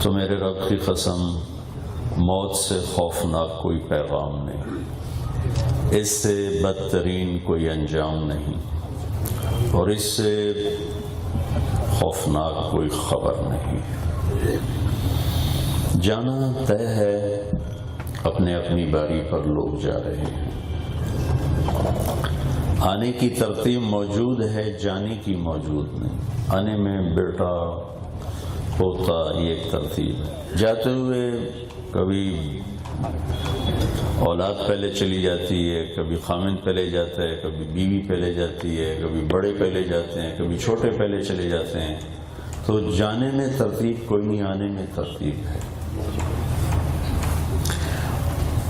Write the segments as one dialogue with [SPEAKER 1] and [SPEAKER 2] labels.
[SPEAKER 1] تو میرے رب کی قسم موت سے خوفناک کوئی پیغام نہیں، اس سے بدترین کوئی انجام نہیں، اور اس سے خوفناک کوئی خبر نہیں۔ جانا طے ہے، اپنے اپنی باری پر لوگ جا رہے ہیں۔ آنے کی ترتیب موجود ہے، جانے کی موجود نہیں۔ آنے میں بیٹا پوتا یہ ایک ترتیب ہے، جاتے ہوئے کبھی اولاد پہلے چلی جاتی ہے، کبھی خامند پہلے جاتا ہے، کبھی بیوی پہلے جاتی ہے، کبھی بڑے پہلے جاتے ہیں، کبھی چھوٹے پہلے چلے جاتے ہیں۔ تو جانے میں ترتیب کوئی نہیں، آنے میں ترتیب ہے۔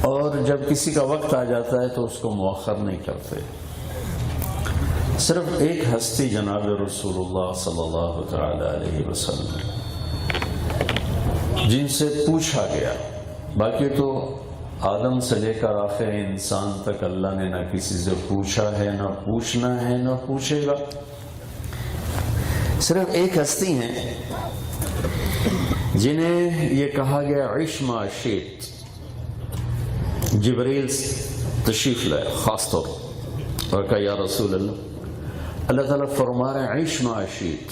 [SPEAKER 1] اور جب کسی کا وقت آ جاتا ہے تو اس کو مؤخر نہیں کرتے۔ صرف ایک ہستی جناب رسول اللہ صلی اللہ تعالی علیہ وسلم جن سے پوچھا گیا، باقی تو آدم سے لے کر آخر انسان تک اللہ نے نہ کسی سے پوچھا ہے، نہ پوچھنا ہے، نہ پوچھے گا۔ صرف ایک ہستی ہیں جنہیں یہ کہا گیا عش ما شئت۔ جبریل تشریف لائے خاص طور اور کہا یا رسول اللہ تعالیٰ فرما رہے ہیں عش ما شئت،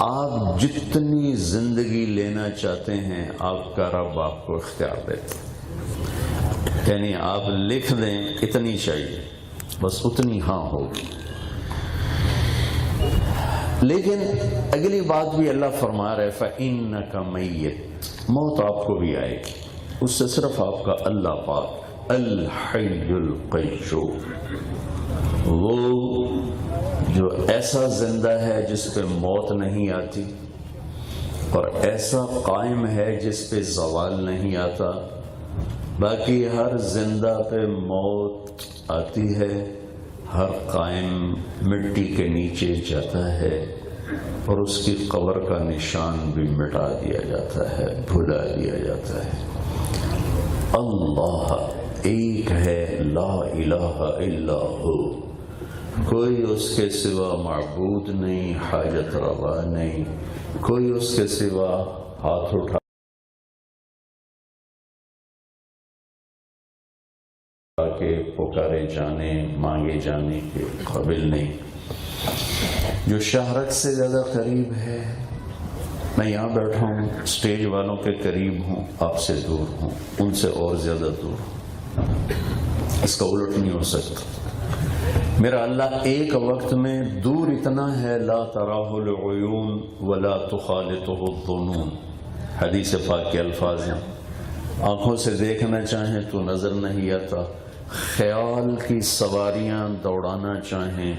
[SPEAKER 1] آپ جتنی زندگی لینا چاہتے ہیں آپ کا رب آپ کو اختیار دیتا، یعنی آپ لکھ دیں اتنی چاہیے، بس اتنی ہاں ہوگی۔ لیکن اگلی بات بھی اللہ فرما رہے فَإِنَّكَ مَيِّتٌ، موت آپ کو بھی آئے گی، اس سے صرف آپ کا اللہ پاک الحی القیوم، وہ جو ایسا زندہ ہے جس پہ موت نہیں آتی، اور ایسا قائم ہے جس پہ زوال نہیں آتا۔ باقی ہر زندہ پہ موت آتی ہے، ہر قائم مٹی کے نیچے جاتا ہے، اور اس کی قبر کا نشان بھی مٹا دیا جاتا ہے، بھلا دیا جاتا ہے۔ اللہ ایک ہے، لا الہ الا ہو، کوئی اس کے سوا معبود نہیں، حاجت روا نہیں، کوئی اس کے سوا ہاتھ اٹھا کے پکارے جانے، مانگے جانے کے قابل نہیں۔ جو شہرت سے زیادہ قریب ہے، میں یہاں بیٹھا ہوں اسٹیج والوں کے قریب ہوں، آپ سے دور ہوں، ان سے اور زیادہ دور ہوں، اس کا الٹ نہیں ہو سکتا۔ میرا اللہ ایک وقت میں دور اتنا ہے لا تراہ العیون ولا تخالطہ الظنون، حدیث پاک کے الفاظ ہیں، آنکھوں سے دیکھنا چاہیں تو نظر نہیں آتا، خیال کی سواریاں دوڑانا چاہیں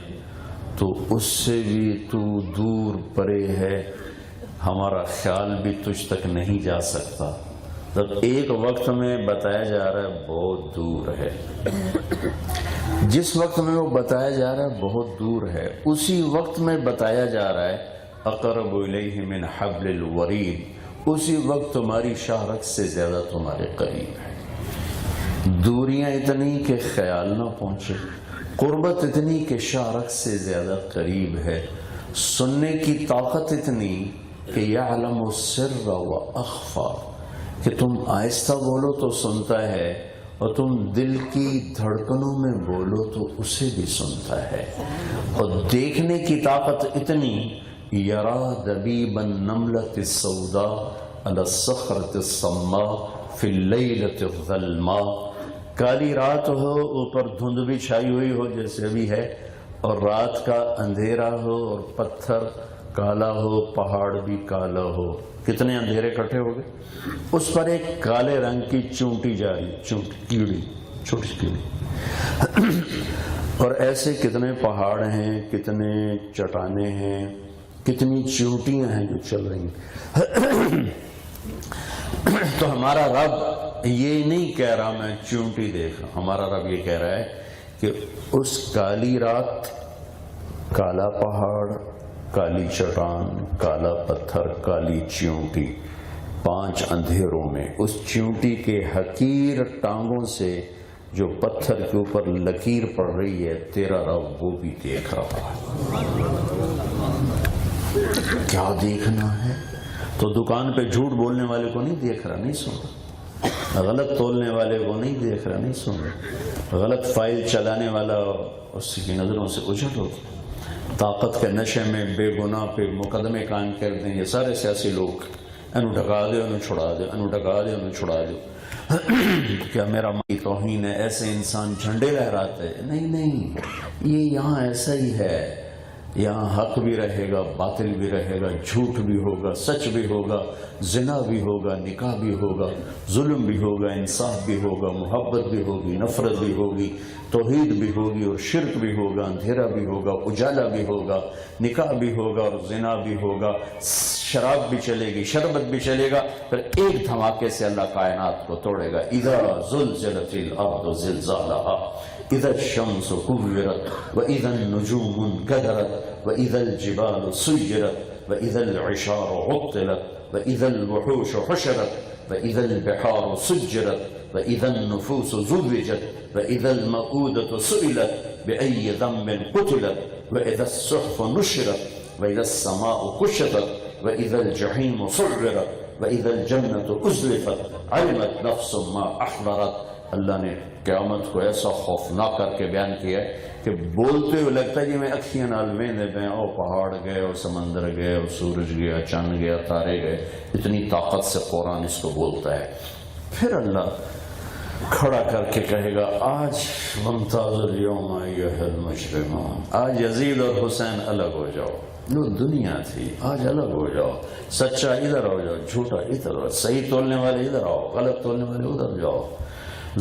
[SPEAKER 1] تو اس سے بھی تو دور پرے ہے، ہمارا خیال بھی تجھ تک نہیں جا سکتا۔ تب ایک وقت میں بتایا جا رہا ہے بہت دور ہے، جس وقت میں وہ بتایا جا رہا ہے بہت دور ہے، اسی وقت میں بتایا جا رہا ہے اقرب الیہ من حبل الورید، اسی وقت تمہاری شہرت سے زیادہ تمہارے قریب ہے۔ دوریاں اتنی کہ خیال نہ پہنچے، قربت اتنی کہ شہرت سے زیادہ قریب ہے، سننے کی طاقت اتنی کہ یعلم السر و اخفا، کہ تم آہستہ بولو تو سنتا ہے، اور تم دل کی دھڑکنوں میں بولو تو اسے بھی سنتا ہے، اور دیکھنے کی طاقت اتنی یرا دبیب النملۃ السوداء علی الصخرۃ الصماء فی اللیلۃ الظلماء، کالی رات ہو، اوپر دھند بھی چھائی ہوئی ہو جیسے ابھی ہے، اور رات کا اندھیرا ہو، اور پتھر کالا ہو، پہاڑ بھی کالا ہو، کتنے اندھیرے کٹھے ہو گئے، اس پر ایک کالے رنگ کی چونٹی جاری، چونٹی کیڑی، چھوٹی کیڑی، اور ایسے کتنے پہاڑ ہیں، کتنے چٹانیں ہیں، کتنی چونٹیاں ہیں جو چل رہی ہیں۔ تو ہمارا رب یہ نہیں کہہ رہا میں چونٹی دیکھ رہا، ہمارا رب یہ کہہ رہا ہے کہ اس کالی رات، کالا پہاڑ، کالی چٹان، کالا پتھر، کالی چیونٹی، 5 اندھیروں میں اس چیونٹی کے حقیر ٹانگوں سے جو پتھر کے اوپر لکیر پڑ رہی ہے، تیرا رب وہ بھی دیکھ رہا ہے۔ کیا دیکھنا ہے؟ تو دکان پہ جھوٹ بولنے والے کو نہیں دیکھ رہا، نہیں سن رہا، غلط تولنے والے کو نہیں دیکھ رہا، نہیں سن رہا، غلط فائل چلانے والا اس کی نظروں سے اجڑ ہو، طاقت کے نشے میں بے گناہ پہ مقدمے قائم کر دیں یہ سارے سیاسی لوگ، انہوں ڈھکا دے انہوں چھڑا دے، انہوں ڈھکا دے انہوں چھڑا دے۔ کیا میرا مائی توہین ہے، ایسے انسان جھنڈے لہراتے ہیں؟ نہیں نہیں، یہ یہاں ایسا ہی ہے، یہاں حق بھی رہے گا، باطل بھی رہے گا، جھوٹ بھی ہوگا، سچ بھی ہوگا، زنا بھی ہوگا، نکاح بھی ہوگا، ظلم بھی ہوگا، انصاف بھی ہوگا، محبت بھی ہوگی، نفرت بھی ہوگی، توحید بھی ہوگی اور شرک بھی ہوگا، اندھیرا بھی ہوگا، اجالا بھی ہوگا، نکاح بھی ہوگا اور زنا بھی ہوگا، شراب بھی چلے گی، شربت بھی چلے گا، پھر ایک دھماکے سے اللہ کائنات کو توڑے گا۔ اذا زلزلت الارض زلزالها اذا الشمس كورت واذا النجوم انكدرت واذا الجبال سيرت واذا العشار عطلت واذا الوحوش حشرت واذا البحار سجرت واذا النفوس زوجت واذا الموءودة سئلت بأي ذنب قتلت واذا الصحف نشرت واذا السماء كشطت واذا الجحيم صعرت واذا الجنة ازلفت علمت نفس ما احضرت۔ اللہ نے قیامت کو ایسا خوفناک کر کے بیان کیا ہے کہ بولتے ہوئے لگتا ہے جی میں اکھیاں نال ویندے پے او پہاڑ گئے اور سمندر گئے اور سورج گیا، چاند گیا، تارے گئے، اتنی طاقت سے قرآن اس کو بولتا ہے۔ پھر اللہ کھڑا کر کے کہے گا آج ممتاز اليوم ایھا المجرمون، آج یزید اور حسین الگ ہو جاؤ، جو دنیا تھی آج الگ ہو جاؤ، سچا ادھر ہو جاؤ، جھوٹا ادھر ہو، صحیح تولنے والے ادھر آؤ، غلط تولنے والے ادھر جاؤ،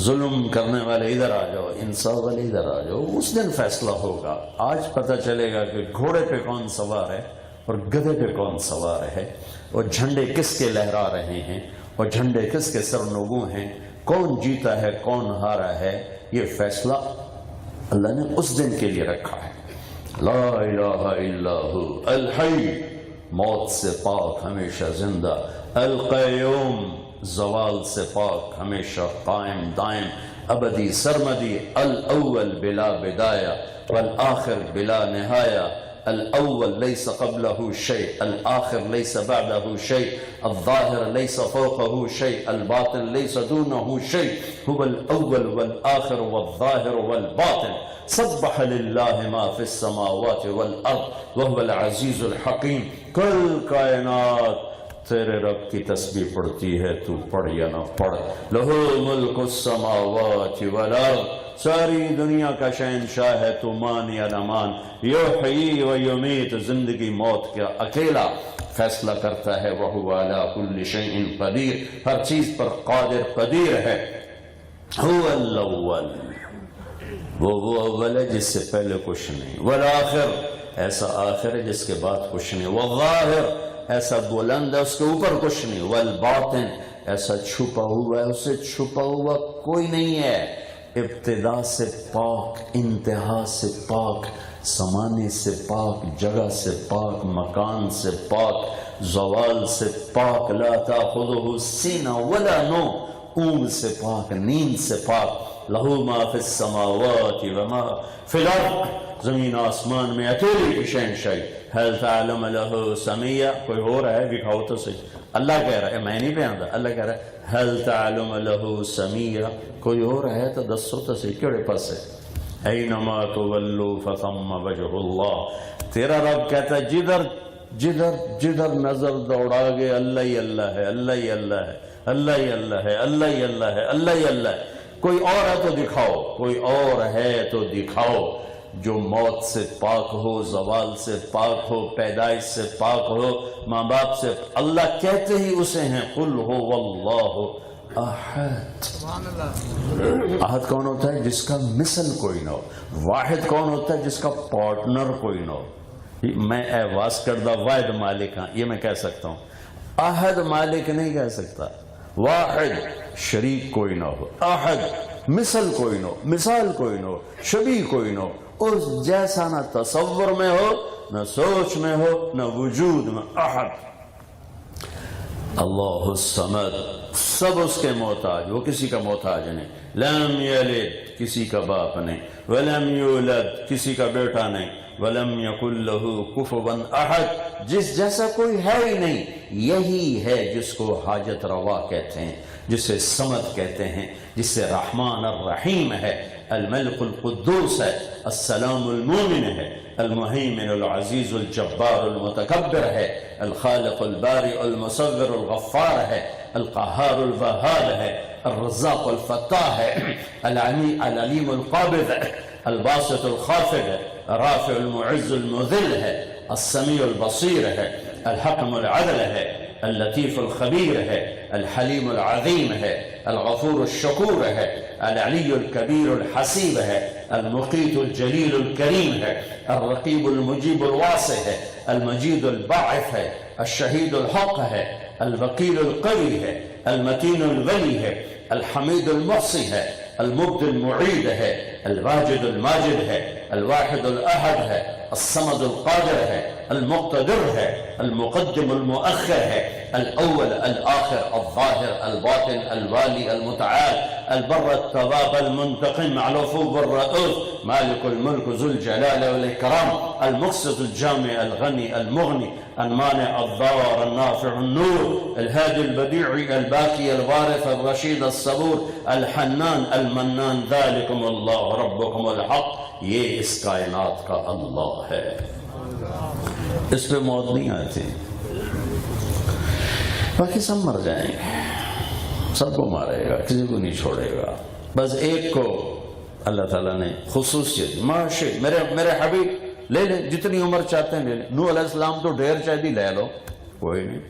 [SPEAKER 1] ظلم کرنے والے ادھر آ جاؤ، انصاف والے ادھر آ جاؤ۔ اس دن فیصلہ ہوگا، آج پتہ چلے گا کہ گھوڑے پہ کون سوار ہے اور گدھے پہ کون سوار ہے، اور جھنڈے کس کے لہرا رہے ہیں اور جھنڈے کس کے سرنگوں ہیں، کون جیتا ہے کون ہارا ہے، یہ فیصلہ اللہ نے اس دن کے لیے رکھا ہے۔ لا الہ الا ہو الحی، موت سے پاک ہمیشہ زندہ، القیوم، زوال سے پاک ہمیشہ قائم دائم ابدی سرمدی، الاول بلا بدایہ والآخر بلا نہایہ، الاول لیس قبلہ شیء، الآخر لیس بعدہ شیء، الظاہر لیس فوقہ شیء، الباطن لیس دونہ شیء، هو الاول والآخر والظاہر والباطن، سبح للہ ما فی السماوات والارض وهو العزیز الحکیم۔ کل کائنات تیرے رب کی تسبیح پڑھتی ہے، تو پڑھ یا نہ پڑھ۔ لہو ملک السماوات والارض، ساری دنیا کا شہنشاہ ہے، تو مان یا نہ مان۔ یحیی و یمیت، زندگی موت کا اکیلا فیصلہ کرتا ہے۔ وہو علی کل شیء قدیر، ہر چیز پر قادر قدیر ہے۔ هو الاول، وہ اول ہے جس سے پہلے کچھ نہیں، والآخر، ایسا آخر ہے جس کے بعد کچھ نہیں، والظاہر، ایسا بلند ہے اس کے اوپر کچھ نہیں، والباطن، ایسا چھپا ہوا ہے اس سے چھپا ہوا کوئی نہیں ہے۔ ابتدا سے پاک، انتہا سے پاک، زمانے سے پاک، جگہ سے پاک، مکان سے پاک، زوال سے پاک، لا تأخذہ سنہ ولا نوم، اونگ سے پاک، نیند سے پاک۔ لہو ما فی السماوات وما فی الارض، زمین آسمان میں اکیلی کی شہنشاہی۔ هل تعلم له سمیہ، کوئی ہو رہا ہے دکھاؤ تو صحیح، اللہ کہہ رہا ہے، میں نہیں بیاندا، اللہ کہہ رہا ہے هل تعلم له سمیہ، کوئی ہو رہا ہے تو دسو تو صحیح کیڑے پاس ہے۔ اینما تولوا فثم وجہ اللہ، تیرا رب کہتا ہے جدھر جدھر جدھر نظر دوڑا گے اللہ ہی اللہ ہے، اللہ ہی اللہ ہے، اللہ ہی اللہ ہے، اللہ ہی اللہ ہے، اللہ ہی اللہ ہے۔ کوئی اور ہے تو دکھاؤ، کوئی اور ہے تو دکھاؤ جو موت سے پاک ہو، زوال سے پاک ہو، پیدائش سے پاک ہو، ماں باپ سے، اللہ کہتے ہی اسے ہیں قل هو اللہ احد۔ احد کون ہوتا ہے؟ جس کا مثل کوئی نہ ہو۔ واحد کون ہوتا ہے؟ جس کا پارٹنر کوئی نہ ہو۔ میں اعواز کردہ واحد مالک ہاں، یہ میں کہہ سکتا ہوں، احد مالک نہیں کہہ سکتا۔ واحد، شریک کوئی نہ ہو، احد، مثل کوئی نہ ہو، مثال کوئی نہ ہو، شبیہ کوئی نہ ہو، اس جیسا نہ تصور میں ہو، نہ سوچ میں ہو، نہ وجود میں۔ احد، اللہ الصمد، سب اس کے محتاج، وہ کسی کا محتاج نہیں۔ لم یلد، کسی کا باپ نہیں، ولم یولد، کسی کا بیٹا نہیں، وَلَمْ يَكُنْ لَهُ كُفُوًا أَحَدٌ، جس جیسا کوئی ہے ہی نہیں، یہی ہے جس کو حاجت روا کہتے ہیں، جسے صمد کہتے ہیں، جسے رحمان الرحیم ہے، الملک القدوس ہے، السلام المومن ہے، المہیمن العزیز الجبار المتکبر ہے، الخالق البارئ المصور الغفار ہے، القہار الوہاب ہے، الرزاق الفتاح ہے، العلیم القابض ہے، الباسط الخافض ہے، رافع المعز المذل ہے، السمیع البصیر ہے، الحکم العدل ہے، اللطیف الخبیر ہے، الحلیم العظیم ہے، الغفور الشکور ہے، العلی الکبیر الحسیب ہے، المقیت الجلیل الکریم ہے، الرقیب المجیب الواسع ہے، المجید الباعث ہے، الشہید الحق ہے، الوکیل القوی ہے، المتین الولی ہے، الحمید المحصی ہے، المبدی المعید ہے، الواجد الماجد ہے، الواحد الاحد ہے، الصمد القادر ہے، المقتدر ہے، المقدم المؤخر ہے، الاول الآخر الظاہر الباطن الوالی المتعال البر التواب المنتقم العفو الرؤوف مالك الملك ذو الجلال والإكرام المقسط الجامع الغني المغني المانع الضار النافع النور الهادي البديع الباقي الوارث الرشيد الصبور الحنان المنان ذلكم الله ربكم الحق، یہ اس کائنات کا اللہ ہے، اس پہ موت نہیں آتی، باقی سب مر جائیں گے، سب کو مارے گا، کسی کو نہیں چھوڑے گا، بس ایک کو اللہ تعالیٰ نے خصوصیت ماشی میرے حبیب لے لے، جتنی عمر چاہتے ہیں لے لے، نوح علیہ السلام تو ڈھیر چاہتی لے لو، کوئی نہیں،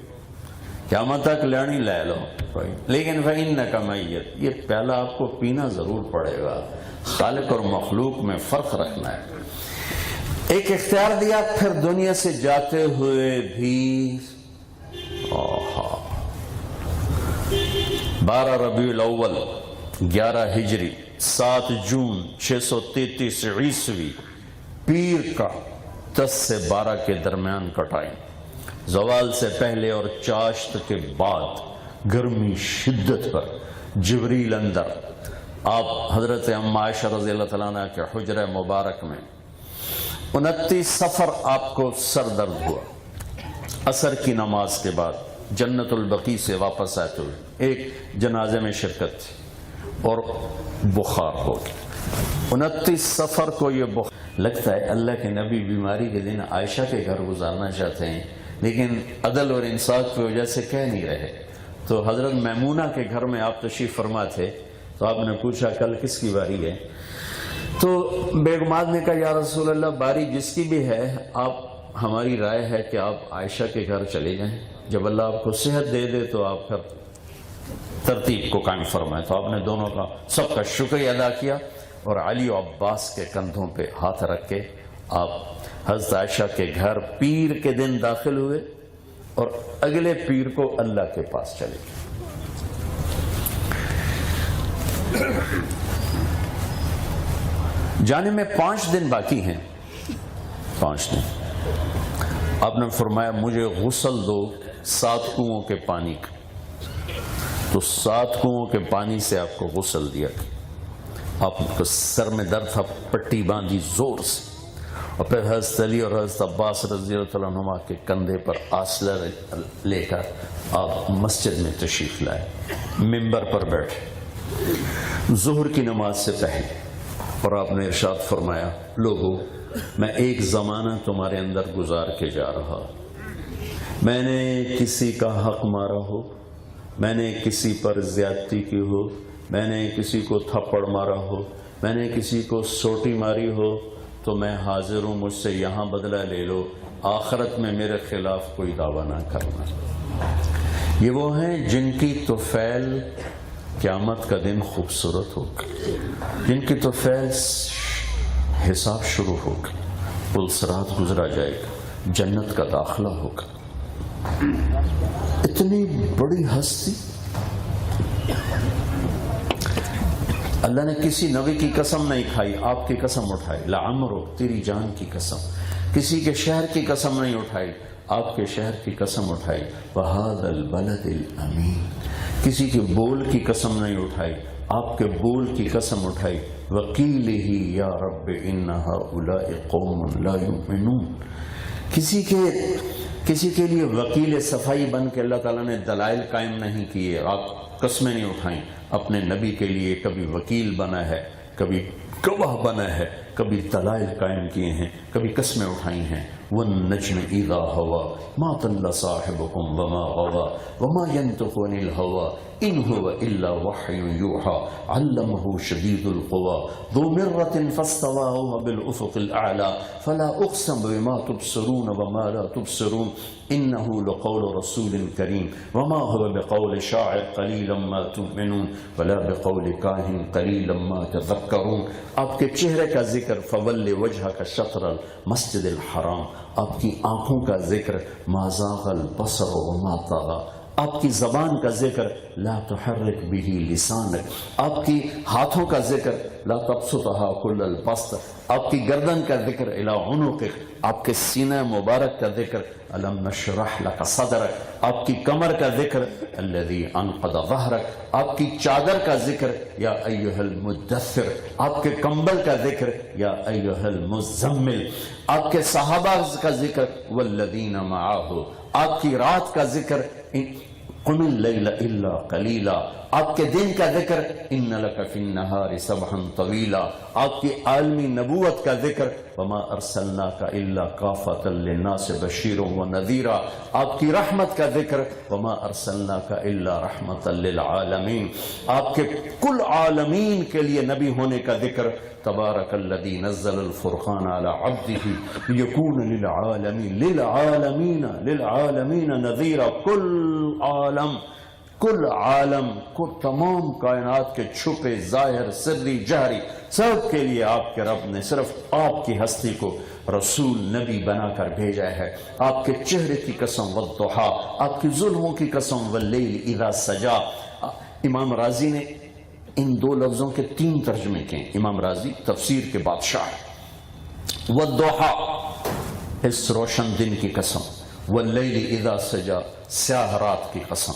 [SPEAKER 1] قیامت تک لڑنی لے لو کوئی، لیکن فَإِنَّكَ مَيِّتٌ، یہ پیالہ آپ کو پینا ضرور پڑے گا، خالق اور مخلوق میں فرق رکھنا ہے۔ ایک اختیار دیا، پھر دنیا سے جاتے ہوئے بھی 12 ربیع الاول 11 ہجری 7 جون 633 عیسوی پیر کا 10 سے 12 کے درمیان کا ٹائم، زوال سے پہلے اور چاشت کے بعد گرمی شدت پر جبریل اندر، آپ حضرت ام عائشہ رضی اللہ تعالیٰ عنہ کے حجرہ مبارک میں 29 صفر آپ کو سر درد ہوا، عصر کی نماز کے بعد جنت البقیع سے واپس آتے ہوئے ایک جنازے میں شرکت تھی اور بخار ہو گیا، 29 صفر کو یہ بخار، لگتا ہے اللہ کے نبی بیماری کے دن عائشہ کے گھر گزارنا چاہتے ہیں لیکن عدل اور انصاف کی وجہ سے کہہ نہیں رہے، تو حضرت میمونہ کے گھر میں آپ تشریف فرما تھے، تو آپ نے پوچھا کل کس کی باری ہے؟ تو بیگمات نے کہا یا رسول اللہ باری جس کی بھی ہے، آپ ہماری رائے ہے کہ آپ عائشہ کے گھر چلے جائیں، جب اللہ آپ کو صحت دے دے تو آپ پھر ترتیب کو قائم فرمائیں۔ تو آپ نے دونوں کا سب کا شکریہ ادا کیا اور علی و عباس کے کندھوں پہ ہاتھ رکھ کے آپ حضرت عائشہ کے گھر پیر کے دن داخل ہوئے اور اگلے پیر کو اللہ کے پاس چلے گئے۔ جانے میں 5 دن باقی ہیں، 5 دن آپ نے فرمایا مجھے غسل دو 7 کنووں کے پانی کا، تو 7 کنووں کے پانی سے آپ کو غسل دیا، آپ کو سر میں درد تھا، پٹی باندھی زور سے، اور پھر حضرت علی اور حضرت عباس رضی اللہ عنہما کے کندھے پر آسلہ لے کر آپ مسجد میں تشریف لائے، ممبر پر بیٹھے ظہر کی نماز سے پہلے، اور آپ نے ارشاد فرمایا لوگو میں ایک زمانہ تمہارے اندر گزار کے جا رہا، میں نے کسی کا حق مارا ہو، میں نے کسی پر زیادتی کی ہو، میں نے کسی کو تھپڑ مارا ہو، میں نے کسی کو سوٹی ماری ہو، تو میں حاضر ہوں، مجھ سے یہاں بدلہ لے لو، آخرت میں میرے خلاف کوئی دعویٰ نہ کرنا۔ یہ وہ ہیں جن کی طفیل قیامت کا دن خوبصورت ہوگا، جن کی طفیل حساب شروع ہوگا، پل صراط گزرا جائے گا، جنت کا داخلہ ہوگا۔ اتنی بڑی ہستی، اللہ نے کسی نبی کی قسم نہیں کھائی، آپ کی قسم اٹھائی، لعمرو تیری جان کی قسم، کسی کے شہر کی قسم نہیں اٹھائی، آپ کے شہر کی قسم اٹھائی، وَهَذَا الْبَلَدِ الْأَمِينَ، کسی کے بول کی قسم نہیں اٹھائی، آپ کے بول کی قسم اٹھائی، وقیلہ یا رب ان ہؤلاء قوم لا یؤمنون۔ کسی کے لیے وکیل صفائی بن کے اللہ تعالیٰ نے دلائل قائم نہیں کیے، آپ قسمیں نہیں اٹھائیں۔ اپنے نبی کے لیے کبھی وکیل بنا ہے، کبھی گواہ بنا ہے، کبھی دلائل قائم کیے ہیں، کبھی قسمیں اٹھائی ہیں۔ والنجم اذا هوى ما ضل صاحبكم وما غوى وما ينطق عن الهوى ان هو الا وحي يوحى علمه شديد القوى ذو مرة فاستوى وهو بالافق الاعلى فلا اقسم بما تبصرون وما لا تبصرون انه لقول رسول كريم وما هو بقول شاعر قليلا ما تؤمنون ولا بقول كاهن قليلا ما تذكرون۔ آپ کے چہرے کا ذکر فول وجهك شطر المسجد الحرام، آپ کی آنکھوں کا ذکر ما زاغ البصر وما طغى، آپ کی زبان کا ذکر لا تحرک به لسانک، آپ کی ہاتھوں کا ذکر لا تبسطها كل البسط، آپ کی گردن کا ذکر الى عنقک، آپ کے سینہ مبارک کا ذکر الم نشرح لك صدرک، آپ کی کمر کا ذکر الذي انقض ظهرک، آپ کی چادر کا ذکر یا ایھا المدثر، آپ کے کمبل کا ذکر یا ایھا المزمل، آپ کے صحابہ کا ذکر والذین معه، آپ کی رات کا ذکر قم اللیل الا قلیلا، آپ کے دن کا ذکر ان لک فی النہار سبحا طویلا، آپ کی عالمی نبوت کا ذکر وما ارسلناک الا کافۃ للناس بشیرا ونذیرا، آپ کی رحمت کا ذکر وما ارسلناک الا رحمۃ للعالمین، آپ کے کل عالمین کے لیے نبی ہونے کا ذکر تبارک الذی نزل الفرقان علی عبدہ لیکون للعالمین نذیرا، کل عالم کو تمام کائنات کے چھپے ظاہر سری جہری سب کے لیے آپ کے رب نے صرف آپ کی ہستی کو رسول نبی بنا کر بھیجا ہے۔ آپ کے چہرے کی قسم والضحیٰ، آپ کی ظلموں کی قسم واللیل اذا سجا۔ امام راضی نے ان دو لفظوں کے 3 ترجمے کیے۔ امام راضی تفسیر کے بادشاہ، والضحیٰ اس روشن دن کی قسم، واللیل اذا سجا سیاہ رات کی قسم،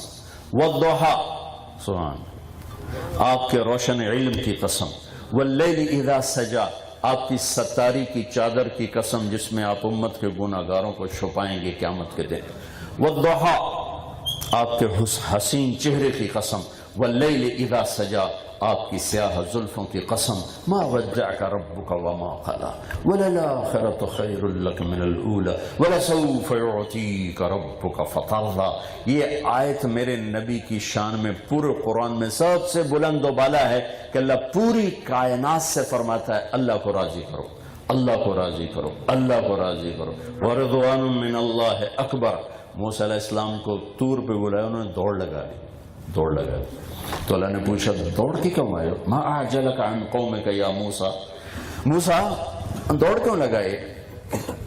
[SPEAKER 1] والضحیٰ سبحان آپ کے روشن علم کی قسم، واللیل اذا سجا آپ کی ستاری کی چادر کی قسم جس میں آپ امت کے گناہگاروں کو چھپائیں گے قیامت کے دن، والضحیٰ آپ کے حسین چہرے کی قسم، واللیل اذا سجا آپ کی سیاہ زلفوں کی قسم، ما ودعک ربک وما قلی وللآخرۃ خیر لک من الاولی ولسوف یعطیک ربک فترضی۔ یہ آیت میرے نبی کی شان میں پورے قرآن میں سب سے بلند و بالا ہے کہ اللہ پوری کائنات سے فرماتا ہے اللہ کو راضی کرو، اللہ کو راضی کرو، اللہ کو راضی کرو، ورضوان من اللہ اکبر۔ موسیٰ علیہ السلام کو طور پہ بلایا، انہوں نے دوڑ لگائی تو اللہ نے پوچھا دوڑ کی کیوں آئے؟ ما اعجلک عن قومک یا موسیٰ، موسیٰ دوڑ کیوں لگائے؟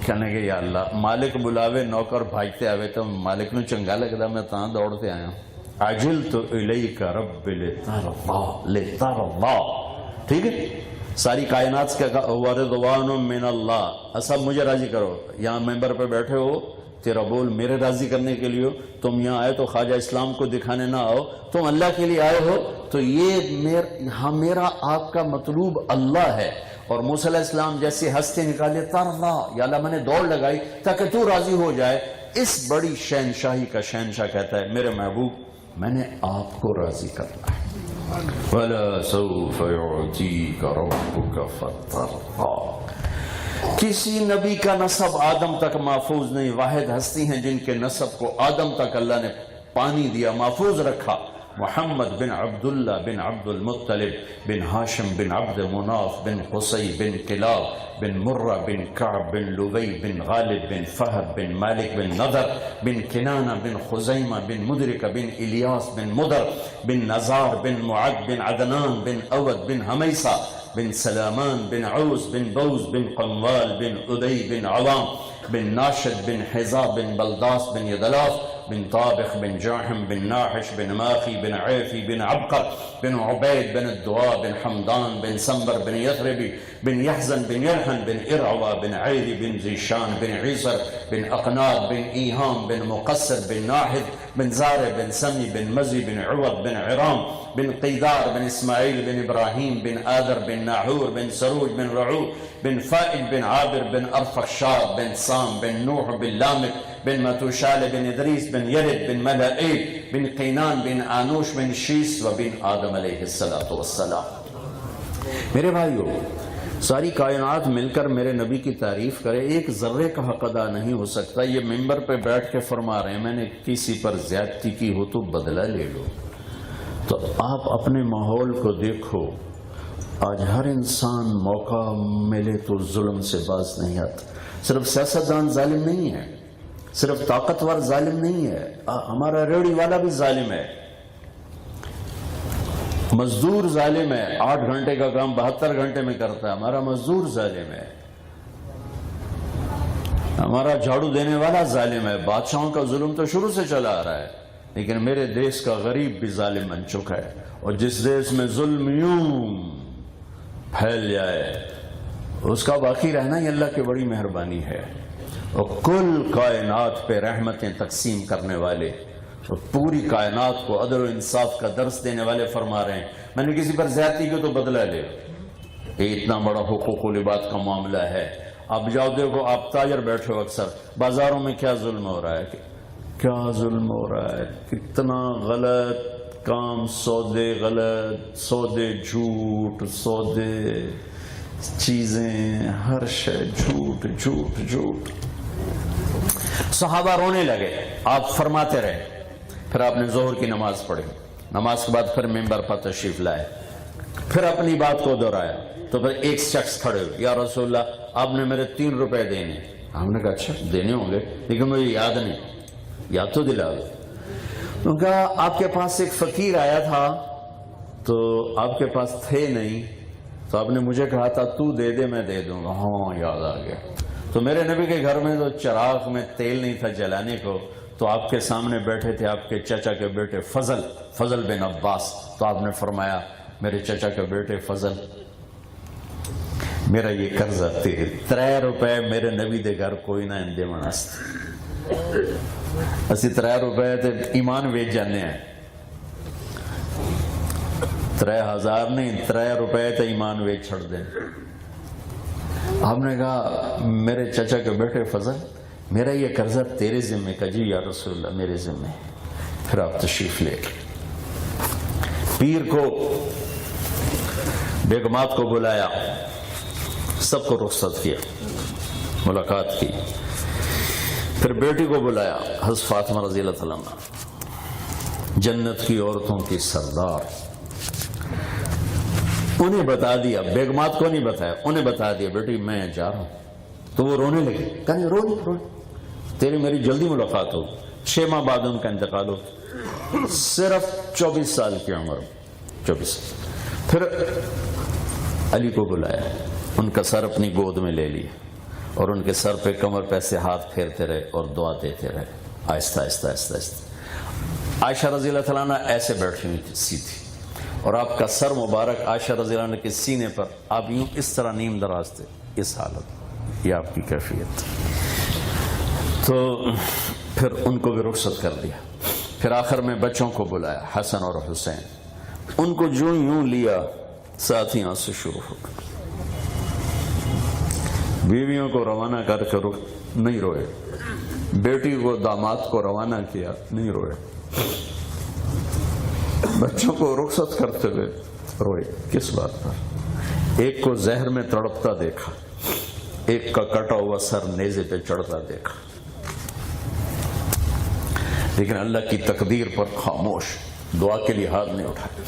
[SPEAKER 1] کہنے کہ یا اللہ مالک بلاوے نوکر بھاجتے آوے تو مالک نو چنگا لگتا میں تاں دوڑتے آیا ہوں۔ عجلت الیک رب لترضی، ٹھیک ہے؟ ساری کائنات کا ورضوان من اللہ، سب مجھے راضی کرو۔ یہاں ممبر پہ بیٹھے ہو، تیرا بول میرے راضی کرنے کے لیے ہو، تم یہاں آئے تو خواجہ اسلام کو دکھانے نہ آؤ، تم اللہ کے لیے آئے ہو، تو یہ میرا آپ کا مطلوب اللہ ہے۔ اور موسیٰ علیہ السلام جیسے ہنستے نکالے ترضا، یا اللہ میں نے دوڑ لگائی تاکہ تو راضی ہو جائے۔ اس بڑی شہنشاہی کا شہنشاہ کہتا ہے میرے محبوب میں نے آپ کو راضی کرنا ہے۔ وَلَسَوْفَ يُعْطِيكَ رَبُّكَ فَتَرْضَىٰ۔ کسی نبی کا نسب آدم تک محفوظ نہیں، واحد ہستی ہیں جن کے نسب کو آدم تک اللہ نے پانی دیا، محفوظ رکھا۔ محمد بن عبداللہ بن عبد المطلب بن ہاشم بن عبد مناف بن قصی بن کلاب بن مرہ بن کعب بن لبی بن غالب بن فہد بن مالک بن نضر بن کنانہ بن خزیمہ بن مدرکہ بن الیاس بن مدر بن نزار بن معد بن عدنان بن اود بن حمیسہ بن سلامان بن عوس بن بوز بن قنوال بن ادی بن عوام بن ناشد بن حزاب بن بلداس بن یدلاف بن طابخ بن جاحم بن ناحش بن ماخی بن عیفی بن عبقر بن عبید بن الدعاء بن حمدان بن سنبر بن یثربی بن یحزن بن یرحن بن ارعوى بن عیلی بن زیشان بن عیسر بن اقناد بن ایہام بن مقصر بن ناحد بن زارع بن سمی بن مزی بن عوض بن عرام بن قیدار بن اسماعیل بن ابراہیم بن آدر بن ناحور بن سروج بن رعو بن فائد بن عابر بن ارفخشاد بن سام بن نوح بن لامک بن متوشال بن ادریس بن یرد بن ملائیل بن قینان بن آنوش بن شیس و بن آدم علیہ السلام۔ میرے بھائیو، ساری کائنات مل کر میرے نبی کی تعریف کرے، ایک ذرے کا حق ادا نہیں ہو سکتا۔ یہ ممبر پہ بیٹھ کے فرما رہے ہیں میں نے کسی پر زیادتی کی ہو تو بدلہ لے لو۔ تو آپ اپنے ماحول کو دیکھو، آج ہر انسان موقع ملے تو ظلم سے باز نہیں آتا۔ صرف سیاستدان ظالم نہیں ہے، صرف طاقتور ظالم نہیں ہے، ہمارا ریڑھی والا بھی ظالم ہے، مزدور ظالم ہے، 8 گھنٹے کا کام 72 گھنٹے میں کرتا ہے، ہمارا مزدور ظالم ہے، ہمارا جھاڑو دینے والا ظالم ہے۔ بادشاہوں کا ظلم تو شروع سے چلا آ رہا ہے، لیکن میرے دیش کا غریب بھی ظالم بن چکا ہے، اور جس دیش میں ظلم یوں پھیل جائے اس کا باقی رہنا ہی اللہ کی بڑی مہربانی ہے۔ اور کل کائنات پہ رحمتیں تقسیم کرنے والے اور پوری کائنات کو عدل و انصاف کا درس دینے والے فرما رہے ہیں میں نے کسی پر زیادتی کی تو بدلہ لے۔ یہ اتنا بڑا حقوق و لباس کا معاملہ ہے۔ اب جاؤ دیکھو، آپ تاجر بیٹھے ہو اکثر بازاروں میں، کیا ظلم ہو رہا ہے، کیا ظلم ہو رہا ہے، کتنا غلط کام، سودے غلط، سودے جھوٹ، سودے چیزیں، ہر شے جھوٹ جھوٹ جھوٹ۔ صحابہ رونے لگے، آپ فرماتے رہے، پھر آپ نے ظہر کی نماز پڑھی، نماز کے بعد پھر ممبر پر تشریف لائے، پھر اپنی بات کو دہرایا، تو پھر ایک شخص کھڑے ہوئے، یا رسول اللہ آپ نے میرے 3 روپے دینے۔ ہم نے کہا اچھا دینے ہوں گے لیکن مجھے یاد نہیں، یاد تو دلا دو۔ تو کہا آپ کے پاس ایک فقیر آیا تھا تو آپ کے پاس تھے نہیں، تو آپ نے مجھے کہا تھا تو دے دے میں دے دوں گا۔ ہاں یاد آ گیا۔ تو میرے نبی کے گھر میں تو چراغ میں تیل نہیں تھا جلانے کو، تو آپ کے سامنے بیٹھے تھے آپ کے چچا کے بیٹے فضل بن عباس، تو آپ نے فرمایا میرے چچا کے بیٹے فضل، میرا یہ قرضہ تیرے 3 روپے میرے نبی دے گھر کوئی نہ اندے مناستے، اسی 3 روپے تے ایمان بیچ جانے ہیں، 3000 نہیں 3 روپے تے ایمان بیچ چھڑ دیں۔ آپ نے کہا میرے چچا کے بیٹے فضل، میرا یہ قرضہ تیرے ذمہ کا۔ جی یا رسول اللہ میرے ذمہ۔ پھر آپ تشریف لے گئے، پیر کو بیگمات کو بلایا، سب کو رخصت کیا، ملاقات کی، پھر بیٹی کو بلایا، حضرت فاطمہ رضی اللہ عنہا جنت کی عورتوں کی سردار، انہیں بتا دیا، بیگمات کو نہیں بتایا، انہیں بتا دیا بیٹی میں جا رہا ہوں۔ تو وہ رونے لگے، کہنے رو تیری میری جلدی ملاقات ہو۔ 6 ماہ بعد ان کا انتقال ہو، صرف 24 سال کی عمر، 24۔ پھر علی کو بلایا، ان کا سر اپنی گود میں لے لیا اور ان کے سر پہ کمر پہ سے ہاتھ پھیرتے رہے اور دعا دیتے رہے، آہستہ آہستہ آہستہ آہستہ۔ عائشہ رضی اللہ عنہا ایسے بیٹھی ہوئی تھی سیدھی، اور آپ کا سر مبارک عائشہ رضی اللہ عنہ کے سینے پر، آپ یوں اس طرح نیم دراز تھے، اس حالت، یہ آپ کی کیفیت۔ تو پھر ان کو بھی رخصت کر دیا، پھر آخر میں بچوں کو بلایا، حسن اور حسین، ان کو جو یوں لیا ساتھ ہی آنسو شروع ہو گئے۔ بیویوں کو روانہ کر کے نہیں روئے، بیٹی کو داماد کو روانہ کیا نہیں روئے، بچوں کو رخصت کرتے ہوئے روئے۔ کس بات پر؟ ایک کو زہر میں تڑپتا دیکھا، ایک کا کٹا ہوا سر نیزے پہ چڑھتا دیکھا، لیکن اللہ کی تقدیر پر خاموش، دعا کے لیے ہاتھ نہیں اٹھایا۔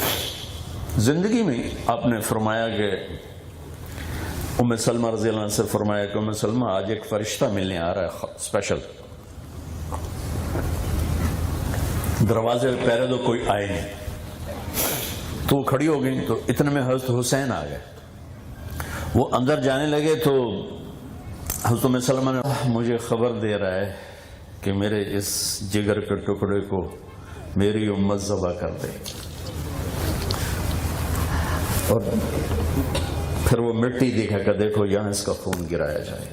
[SPEAKER 1] زندگی میں آپ نے فرمایا کہ ام سلمہ رضی اللہ عنہ سے فرمایا کہ ام سلمہ آج ایک فرشتہ ملنے آ رہا ہے اسپیشل، دروازے پہ پہرے دو کوئی آئے نہیں۔ تو وہ کھڑی ہو گئی، تو اتنے میں حضرت حسین آ گئے، وہ اندر جانے لگے تو حضرت ام سلمہ نے مجھے خبر دے رہا ہے کہ میرے اس جگر کے ٹکڑے کو میری امت ذبح کر دے، اور پھر وہ مٹی دکھا کہ دیکھو یہاں اس کا خون گرایا جائے۔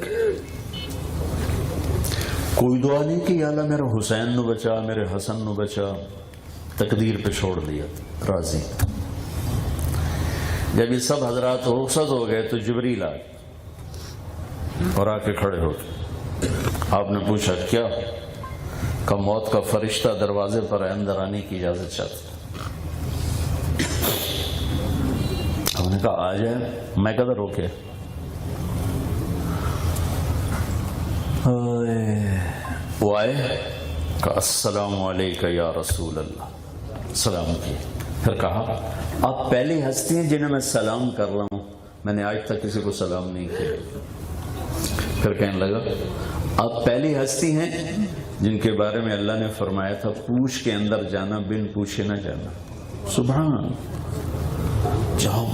[SPEAKER 1] کوئی دعا نہیں کہ یا اللہ میرے حسین نو بچا، میرے حسن نو بچا، تقدیر پہ چھوڑ دیا، راضی۔ جب یہ سب حضرات رخصت ہو گئے تو جبریل آئے اور آ کے کھڑے ہو گئے۔ آپ نے پوچھا کیا؟ کہ موت کا فرشتہ دروازے پر ہے، اندر آنے کی اجازت چاہتا۔ ہم نے کہا آ جائے، میں کدھر روکے؟ وہ آئے، کہا السلام علیکہ یا رسول اللہ، سلام کیا۔ پھر کہا آپ پہلی ہستی ہیں جنہیں میں سلام کر رہا ہوں، میں نے آج تک کسی کو سلام نہیں کیا۔ پھر کہنے لگا آپ پہلی ہستی ہیں جن کے بارے میں اللہ نے فرمایا تھا پوچھ کے اندر جانا، بن پوچھے نہ جانا۔ سبحان، جاؤ